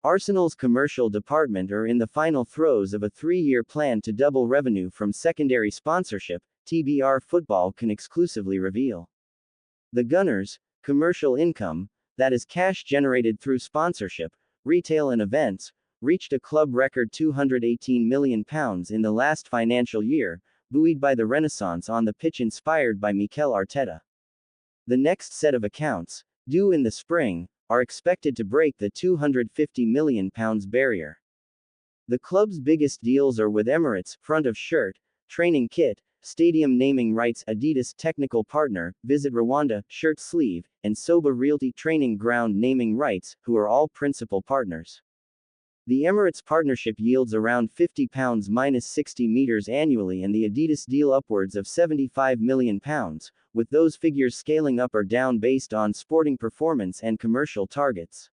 Arsenal's commercial department are in the final throes of a 3-year plan to double revenue from secondary sponsorship, TBR Football can exclusively reveal. The Gunners' commercial income, that is cash generated through sponsorship, retail and events, reached a club record £218 million in the last financial year, buoyed by the renaissance on the pitch inspired by Mikel Arteta. The next set of accounts, due in the spring, are expected to break the £250 million barrier. The club's biggest deals are with Emirates, front of shirt, training kit, stadium naming rights, Adidas technical partner, Visit Rwanda, shirt sleeve, and Soba Realty training ground naming rights, who are all principal partners. The Emirates partnership yields around £50 minus 60 meters annually and the Adidas deal upwards of £75 million, with those figures scaling up or down based on sporting performance and commercial targets.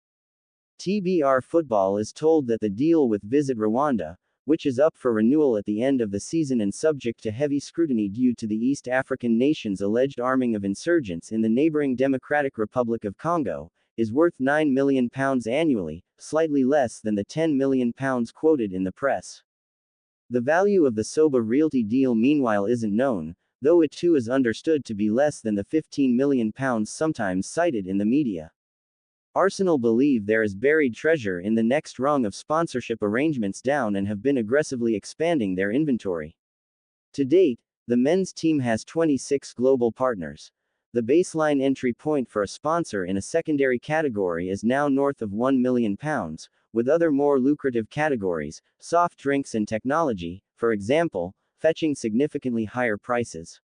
TBR Football is told that the deal with Visit Rwanda, which is up for renewal at the end of the season and subject to heavy scrutiny due to the East African nation's alleged arming of insurgents in the neighboring Democratic Republic of Congo, is worth £9 million annually, slightly less than the £10 million quoted in the press. The value of the Soba Realty deal meanwhile isn't known, though it too is understood to be less than the £15 million sometimes cited in the media. Arsenal believe there is buried treasure in the next rung of sponsorship arrangements down and have been aggressively expanding their inventory. To date, the men's team has 26 global partners. The baseline entry point for a sponsor in a secondary category is now north of £1 million, with other more lucrative categories, soft drinks and technology, for example, fetching significantly higher prices.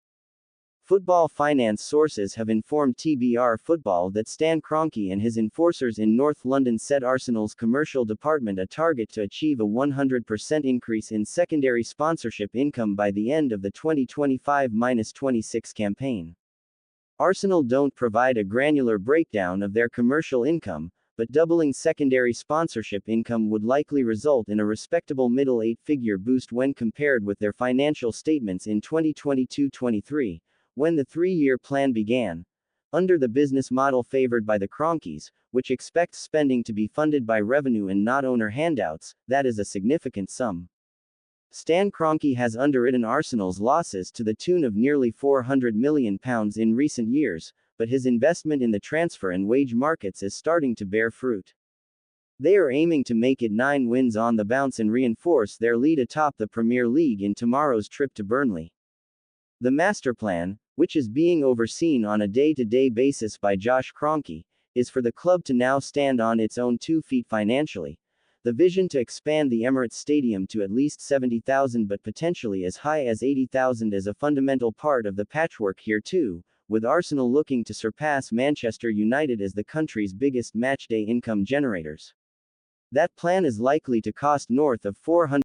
Football finance sources have informed TBR Football that Stan Kroenke and his enforcers in North London set Arsenal's commercial department a target to achieve a 100% increase in secondary sponsorship income by the end of the 2025-26 campaign. Arsenal don't provide a granular breakdown of their commercial income, but doubling secondary sponsorship income would likely result in a respectable middle eight-figure boost when compared with their financial statements in 2022-23, when the 3-year plan began. Under the business model favored by the Kroenkes, which expects spending to be funded by revenue and not owner handouts, that is a significant sum. Stan Kroenke has underwritten Arsenal's losses to the tune of nearly £400 million in recent years, but his investment in the transfer and wage markets is starting to bear fruit. They are aiming to make it 9 wins on the bounce and reinforce their lead atop the Premier League in tomorrow's trip to Burnley. The masterplan, which is being overseen on a day-to-day basis by Josh Kroenke, is for the club to now stand on its own 2 feet financially. The vision to expand the Emirates Stadium to at least 70,000 but potentially as high as 80,000 is a fundamental part of the patchwork here too, with Arsenal looking to surpass Manchester United as the country's biggest matchday income generators. That plan is likely to cost north of £400